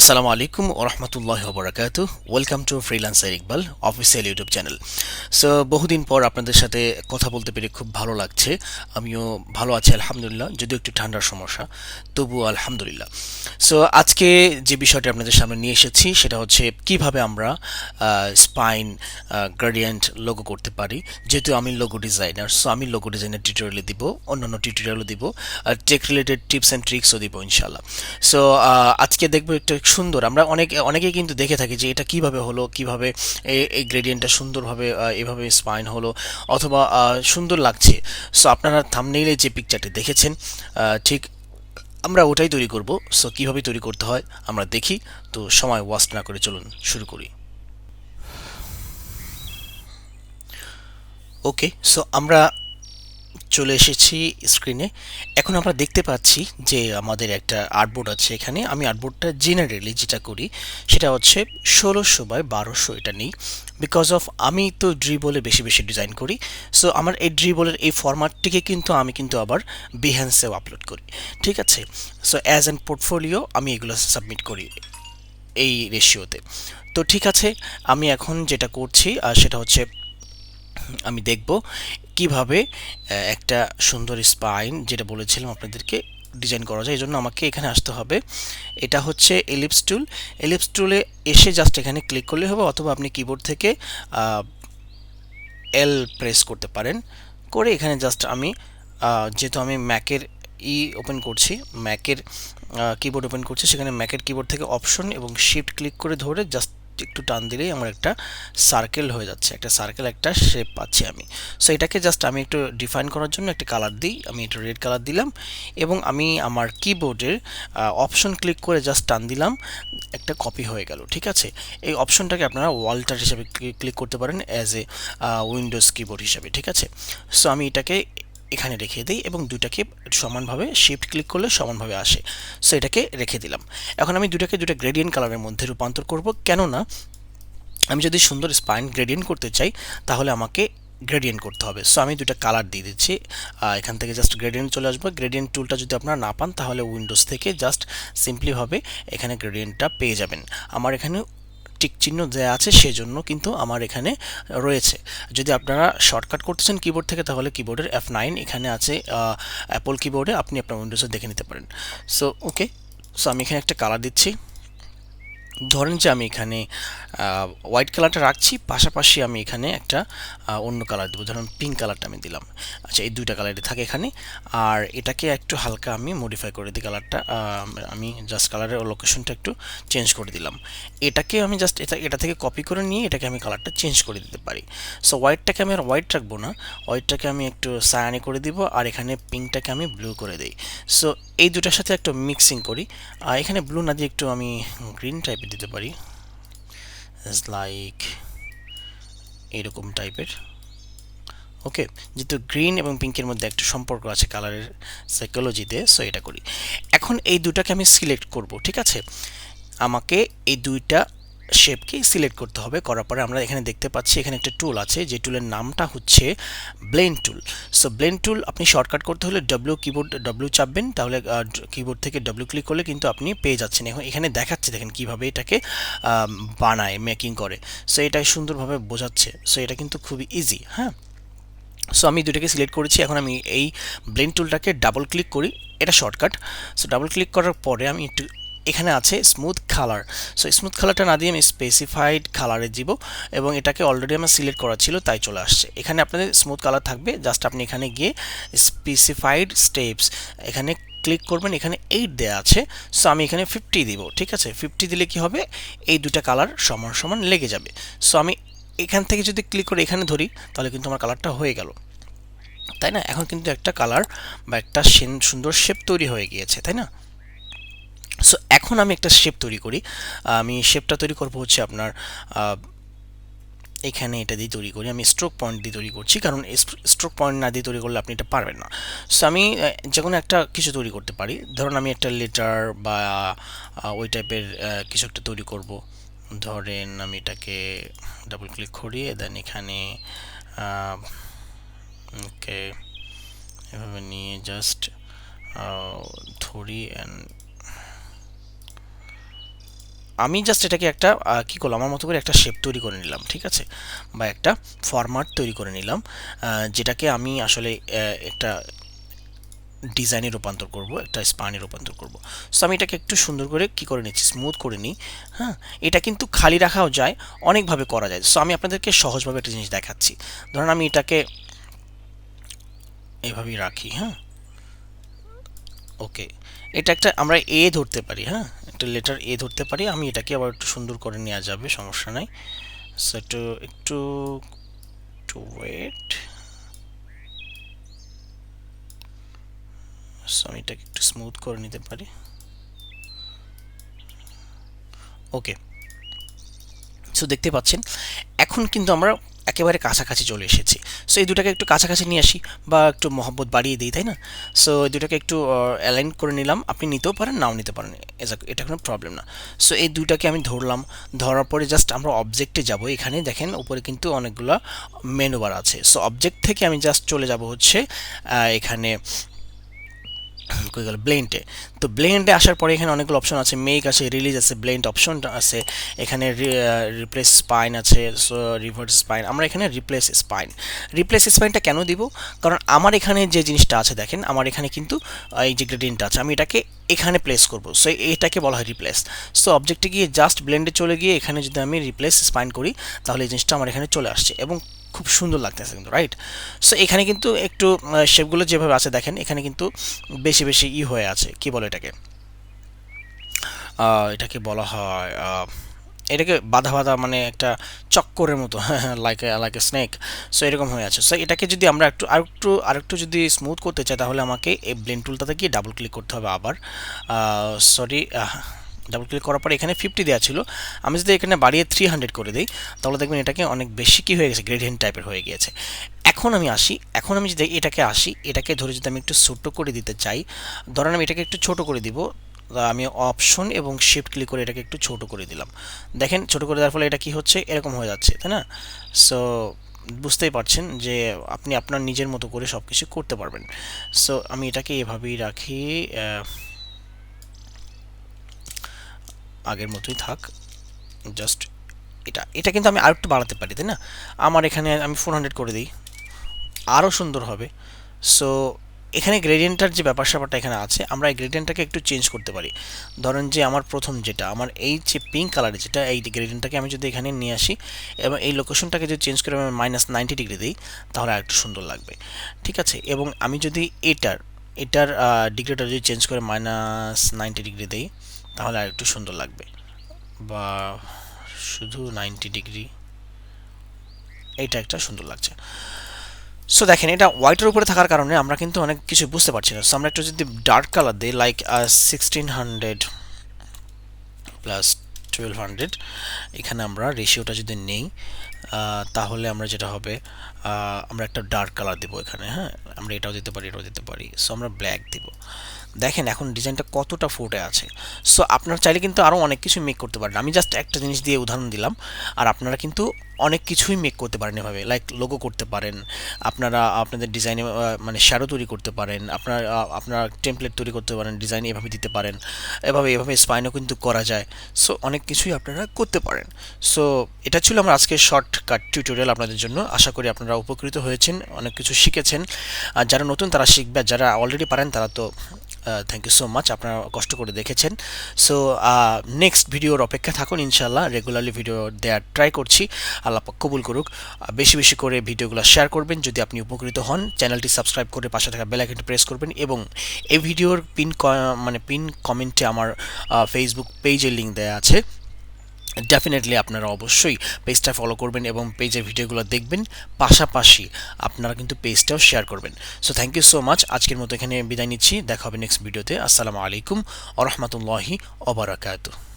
আসসালামু আলাইকুম ওয়া রাহমাতুল্লাহি ওয়া বারাকাতুহু। Welcome to freelancer Iqbal official YouTube channel. So বহুদিন পর আপনাদের সাথে কথা বলতে পেরে খুব ভালো লাগছে। আমিও ভালো আছি আলহামদুলিল্লাহ, যদিও একটু ঠান্ডার সমস্যা, তবুও আলহামদুলিল্লাহ। সো আজকে যে বিষয়টি আপনাদের সামনে নিয়ে এসেছি সেটা হচ্ছে কিভাবে আমরা স্পাইন গ্রেডিয়েন্ট লোগো করতে পারি। যেহেতু আমি লোগো ডিজাইনার, সো আমি লোগো ডিজাইনের টিউটোরিয়াল দিব, অন্যান্য টিউটোরিয়ালও দিব, আর টেক রিলেটেড টিপস অ্যান্ড ট্রিক্সও দিব ইনশাআল্লাহ। সো আজকে দেখবো একটা সুন্দর, আমরা অনেকেই কিন্তু দেখে থাকি যে এটা কিভাবে হলো, কিভাবে এই গ্রেডিয়েন্টটা সুন্দরভাবে এভাবে স্পাইন হলো, অথবা সুন্দর লাগছে। সো আপনারা থাম্বনেইলে যে পিকচারটি দেখেছেন, ঠিক আমরা ওটাই তৈরি করব। সো কিভাবে তৈরি করতে হয় আমরা দেখি। তো সময় ওয়াস্ট না করে চলুন শুরু করি। ওকে, সো আমরা চলে এসেছি স্ক্রিনে। এখন আমরা দেখতে পাচ্ছি যে আমাদের একটা আর্টবোর্ড আছে এখানে। আমি আর্টবোর্ডটা জেনারেলি যেটা করি সেটা হচ্ছে 1600 বাই 1200 এটা নেই, বিকজ অফ আমি তো ড্রিবলে বেশি বেশি ডিজাইন করি। সো আমার এই ড্রিবলের এই ফরম্যাটটিকে আমি কিন্তু আবার বিহ্যান্সেও আপলোড করি, ঠিক আছে। সো অ্যাজ অ্যান পোর্টফোলিও আমি এগুলো সাবমিট করি এই রেশিওতে। তো ঠিক আছে, আমি এখন যেটা করছি সেটা হচ্ছে আমি দেখব কিভাবে একটা সুন্দর স্পাইন, যেটা বলেছিলাম আপনাদেরকে, ডিজাইন করা যায়। এই জন্য আমাকে এখানে আসতে হবে। এটা হচ্ছে এলিপস টুল। এলিপস টুলে এসে জাস্ট এখানে ক্লিক করলে হবে, অথবা আপনি কিবোর্ড থেকে এল প্রেস করতে পারেন। করে এখানে জাস্ট আমি যেহেতু আমি ম্যাকের ওপেন করছি, ম্যাকের কিবোর্ড ওপেন করছি, সেখানে ম্যাকের কিবোর্ড থেকে অপশন এবং শিফট ক্লিক করে ধরে জাস্ট একটু টান দিলেই আমার একটা সার্কেল হয়ে যাচ্ছে, একটা সার্কেল, একটা শেপ পাচ্ছি আমি। সো এটাকে জাস্ট আমি একটু ডিফাইন করার জন্য একটা কালার দিই, আমি একটু রেড কালার দিলাম, এবং আমি আমার কিবোর্ডের অপশন ক্লিক করে জাস্ট টান দিলাম, একটা কপি হয়ে গেল, ঠিক আছে। এই অপশনটাকে আপনারা ওয়াল্টার হিসাবে ক্লিক করতে পারেন অ্যাজ এ উইন্ডোজ কিবোর্ড হিসাবে, ঠিক আছে। সো আমি এটাকে এখানে রেখে দিই এবং দুটাকে সমানভাবে শিফট ক্লিক করলে সমানভাবে আসে। সো এটাকে রেখে দিলাম। এখন আমি দুটা গ্রেডিয়েন্ট কালারের মধ্যে রূপান্তর করব, কেননা আমি যদি সুন্দর স্পাইন গ্রেডিয়েন্ট করতে চাই তাহলে আমাকে গ্রেডিয়েন্ট করতে হবে। সো আমি দুটা কালার দিয়ে দিচ্ছি। এখান থেকে জাস্ট গ্রেডিয়েন্ট চলে আসবে। গ্রেডিয়েন্ট টুলটা যদি আপনারা না পান তাহলে উইন্ডোজ থেকে জাস্ট সিম্পলিভাবে এখানে গ্রেডিয়েন্টটা পেয়ে যাবেন। আমার এখানে টিক চিহ্ন দেওয়া আছে, সেজন্য কিন্তু আমার এখানে রয়েছে। যদি আপনারা শর্টকাট করতেছেন কিবোর্ড থেকে তাহলে কিবোর্ডের F9 এখানে আছে, অ্যাপল কিবোর্ডে আপনি আপনার উইন্ডোজে দেখে নিতে পারেন। সো ওকে, সো আমি এখানে একটা কালার দিচ্ছি। ধরেন যে আমি এখানে হোয়াইট কালারটা রাখছি, পাশাপাশি আমি এখানে একটা অন্য কালার দেবো, ধরুন পিঙ্ক কালারটা আমি দিলাম। আচ্ছা, এই দুইটা কালারই থাকে এখানে। আর এটাকে একটু হালকা আমি মডিফাই করে দিই কালারটা, আমি জাস্ট কালারের লোকেশনটা একটু চেঞ্জ করে দিলাম। এটাকে আমি জাস্ট এটা থেকে কপি করে নিয়ে এটাকে আমি কালারটা চেঞ্জ করে দিতে পারি। সো হোয়াইটটাকে আমি আর হোয়াইট রাখবো না, হোয়াইটটাকে আমি একটু সায়ানি করে দিব, আর এখানে পিঙ্কটাকে আমি ব্লু করে দিই। সো এই দুটার সাথে একটু মিক্সিং করি। এখানে ব্লু না দিয়ে একটু আমি গ্রিন টাইপের দিতে পারি, লাইক এরকম টাইপের। ওকে, যেহেতু গ্রিন এবং পিঙ্কের মধ্যে একটা সম্পর্ক আছে কালারের সাইকোলজিতে, সো এটা করি। এখন এই দুটাকে আমি সিলেক্ট করব, ঠিক আছে। আমাকে এই দুইটা শেপকে সিলেক্ট করতে হবে। করার পরে আমরা এখানে দেখতে পাচ্ছি এখানে একটা টুল আছে, যে টুলের নামটা হচ্ছে ব্লেন্ড টুল। সো ব্লেন্ড টুল আপনি শর্টকাট করতে হলে ডব্লিউ চাপবেন, তাহলে কিবোর্ড থেকে ডব্লিউ ক্লিক করলে কিন্তু আপনি পেয়ে যাচ্ছেন। এখন এখানে দেখাচ্ছে, দেখেন কিভাবে এটাকে বানায়, মেকিং করে। সো এটা সুন্দরভাবে বোঝাচ্ছে। সো এটা কিন্তু খুবই ইজি, হ্যাঁ। সো আমি দুটাকে সিলেক্ট করেছি। এখন আমি এই ব্লেন্ড টুলটাকে ডাবল ক্লিক করি, এটা শর্টকাট। সো ডাবল ক্লিক করার পরে আমি একটু এখানে আছে স্মুথ কালার। সো স্মুথ কালারটা না দিয়ে আমি স্পেসিফাইড কালারে দিব, এবং এটাকে অলরেডি আমার সিলেক্ট করা ছিল তাই চলে আসছে। এখানে আপনাদের স্মুথ কালার থাকবে, জাস্ট আপনি এখানে গিয়ে স্পেসিফাইড স্টেপস এখানে ক্লিক করবেন। এখানে 8 দেওয়া আছে, সো আমি এখানে 50 দিব, ঠিক আছে। 50 দিলে কি হবে, এই দুটা কালার সমান সমান লেগে যাবে। সো আমি এখান থেকে যদি ক্লিক করে এখানে ধরি তাহলে কিন্তু আমার কালারটা হয়ে গেল, তাই না। এখন কিন্তু একটা কালার বা একটা সুন্দর শেপ তৈরি হয়ে গিয়েছে, তাই না। সো এখন আমি একটা শেপ তৈরি করি। আমি শেপটা তৈরি করব হচ্ছে আপনার এখানে এটা দিয়ে তৈরি করি। আমি স্ট্রোক পয়েন্ট দিয়ে তৈরি করছি, কারণ স্ট্রোক পয়েন্ট না দিয়ে তৈরি করলে আপনি এটা পারবেন না। সো আমি যে কোনো একটা কিছু তৈরি করতে পারি। ধরুন আমি একটা লেটার বা ওই টাইপের কিছু একটা তৈরি করব। ধরেন আমি এটাকে ডাবল ক্লিক করিয়ে দেন এখানে ওকে এভাবে নিয়ে জাস্ট ধরি অ্যান্ড আমি জাস্ট এটাকে একটা কি করলাম, আমার মতো করে একটা শেপ তৈরি করে নিলাম, ঠিক আছে, বা একটা ফরম্যাট তৈরি করে নিলাম, যেটাকে আমি আসলে একটা ডিজাইনে রূপান্তর করব, একটা স্পানে রূপান্তর করব। সো আমি এটাকে একটু সুন্দর করে কি করে নিচ্ছি, স্মুথ করে নিই। হ্যাঁ, এটা কিন্তু খালি রাখাও যায়, অনেকভাবে করা যায়। সো আমি আপনাদেরকে সহজভাবে একটা জিনিস দেখাচ্ছি। ধরুন আমি এটাকে এভাবেই রাখি। হ্যাঁ, ওকে, এটা একটা আমরা এ ধরতে পারি। হ্যাঁ, একটা লেটার এ ধরতে পারি। আমি এটাকে আবার একটু সুন্দর করে নেওয়া যাবে, সমস্যা নাই। সো একটু একটু একটু ওয়েট। সো আমি এটাকে একটু স্মুথ করে নিতে পারি। ওকে, সো দেখতে পাচ্ছেন এখন কিন্তু আমরা একেবারে কাছাকাছি চলে এসেছি। সো এই দুটাকে একটু কাছাকাছি নিয়ে আসি, বা একটু মহব্বত বাড়িয়ে দিই, তাই না? সো এই দুটাকে একটু অ্যালাইন করে নিলাম। আপনি নিতেও পারেন, নাও নিতে পারেন, এটা কোনো প্রবলেম না। সো এই দুটাকে আমি ধরলাম, ধরার পরে জাস্ট আমরা অবজেক্টে যাব। এখানে দেখেন উপরে কিন্তু অনেকগুলো মেনু বার আছে। সো অবজেক্ট থেকে আমি জাস্ট চলে যাব হচ্ছে এখানে কই গেল, ব্লেন্ডে। তো ব্লেন্ডে আসার পরে এখানে অনেকগুলো অপশন আছে, মেক আছে, রিলিজ আছে, ব্লেন্ড অপশন আছে, এখানে রিপ্লেস স্পাইন আছে, সো রিভার্স স্পাইন। আমরা এখানে রিপ্লেস স্পাইনটা কেন দিব? কারণ আমার এখানে যে জিনিসটা আছে দেখেন, আমার এখানে কিন্তু এই যে গ্রেডিয়েন্টটা আছে, আমি এটাকে এখানে প্লেস করব। সো এটাকে বলা হয় রিপ্লেস। সো অবজেক্টে গিয়ে জাস্ট ব্লেন্ডে চলে গিয়ে এখানে যদি আমি রিপ্লেস স্পাইন করি, তাহলে এই জিনিসটা আমার এখানে চলে আসছে এবং খুব সুন্দর লাগতেছে কিন্তু, রাইট? সো এখানে কিন্তু একটু শেপগুলো যেভাবে আছে দেখেন, এখানে কিন্তু বেশি বেশি হয়ে আছে, কি বলে এটাকে, এটাকে বলা হয় এটাকে বাধা বাধা, মানে একটা চক্করের মতো, like like a snake. So এরকম হয়ে আছে। সো এটাকে যদি আমরা একটু আরেকটু যদি স্মুথ করতে চাই, তাহলে আমাকে এই ব্লেন্ড টুলটাতে গিয়ে ডাবল ক্লিক করতে হবে আবার। সরি, ডাবল ক্লিক করার পরে এখানে 50 দেওয়া ছিল, আমি যদি এখানে বাড়িয়ে 300 করে দিই, তাহলে দেখবেন এটাকে অনেক বেশি কি হয়ে গেছে, গ্রেডিয়েন্ট টাইপের হয়ে গিয়েছে। এখন আমি যদি এটাকে ধরে যদি আমি একটু ছোট করে দিতে চাই, ধরেন আমি এটাকে একটু ছোট করে দিব। আমি অপশন এবং শিফট ক্লিক করে এটাকে একটু ছোট করে দিলাম। দেখেন ছোট করে দেওয়ার ফলে এটা কি হচ্ছে, এরকম হয়ে যাচ্ছে, তাই না? সো বুঝতেই পারছেন যে আপনি আপনার নিজের মতো করে সব কিছু করতে পারবেন। সো আমি এটাকে এভাবেই রাখি, আগের মতোই থাক। জাস্ট এটা কিন্তু আমি আরেকটু বাড়াতে পারি, তাই না? আমার এখানে আমি 400 করে দিই, আরও সুন্দর হবে। সো এখানে গ্রেডিয়েন্টটার যে ব্যাপার স্যাপারটা এখানে আছে, আমরা এই গ্রেডিয়েন্টটাকে একটু চেঞ্জ করতে পারি। ধরেন যে আমার প্রথম যেটা, আমার এই যে পিঙ্ক কালারের যেটা, এই গ্রেডিয়েন্টটাকে আমি যদি এখানে নিয়ে আসি এবং এই লোকেশনটাকে যদি চেঞ্জ করে আমি -90 ডিগ্রি দিই, তাহলে আরেকটু সুন্দর লাগবে, ঠিক আছে? এবং আমি যদি এটার ডিগ্রিটা যদি চেঞ্জ করে -90 ডিগ্রি দিই, তাহলে আরেকটু সুন্দর লাগবে, বা শুধু 90 ডিগ্রি, এইটা একটা সুন্দর লাগছে। সো দেখেন এটা হোয়াইটের উপরে থাকার কারণে আমরা কিন্তু অনেক কিছু বুঝতে পারছি না। সো আমরা একটু যদি ডার্ক কালার দিই, লাইক 1600 প্লাস 1200, এখানে আমরা রেশিওটা যদি নেই, তাহলে আমরা যেটা হবে, আমরা একটা ডার্ক কালার দেবো এখানে। হ্যাঁ, আমরা এটাও দিতে পারি, এটাও দিতে পারি। সো আমরা ব্ল্যাক দিব। দেখেন এখন ডিজাইনটা কতটা ফুটে আছে। সো আপনারা চাইলে কিন্তু আরও অনেক কিছু মেক করতে পারেন, আমি জাস্ট একটা জিনিস দিয়ে উদাহরণ দিলাম। আর আপনারা কিন্তু অনেক কিছুই মেক করতে পারেন এভাবে, লাইক লোগো করতে পারেন, আপনারা আপনাদের ডিজাইনে মানে শ্যাডো তৈরি করতে পারেন, আপনার টেমপ্লেট তৈরি করতে পারেন, ডিজাইন এভাবে দিতে পারেন, এভাবে স্পাইনও কিন্তু করা যায়। সো অনেক কিছুই আপনারা করতে পারেন। সো এটা ছিল আমার আজকের শর্টকাট টিউটোরিয়াল আপনাদের জন্য। আশা করি আপনারা উপকৃত হয়েছেন, অনেক কিছু শিখেছেন। আর যারা নতুন তারা শিখবে, যারা অলরেডি পারেন তারা তো থ্যাংক ইউ সো মাচ, আপনারা কষ্ট করে দেখেছেন। সো নেক্সট ভিডিওর অপেক্ষা থাকুন, ইনশাল্লাহ রেগুলারলি ভিডিও দেওয়ার ট্রাই করছি। আল্লাহ পাক কবুল করুক। বেশি বেশি করে ভিডিওগুলো শেয়ার করবেন। যদি আপনি উপকৃত হন, চ্যানেলটি সাবস্ক্রাইব করে পাশে থাকা বেল আইকনটি প্রেস করবেন, এবং এই ভিডিওর পিন কমেন্টে আমার ফেসবুক পেজের লিঙ্ক দেওয়া আছে। ডেফিনেটলি আপনারা অবশ্যই পেজটা ফলো করবেন এবং পেজের ভিডিওগুলো দেখবেন, পাশাপাশি আপনারা কিন্তু পেজটাও শেয়ার করবেন। So thank you so much, আজকের মতো এখানে বিদায় নিচ্ছি। দেখা হবে নেক্সট ভিডিওতে। আসসালামু আলাইকুম ওয়া রাহমাতুল্লাহি ওয়া বারাকাতুহু।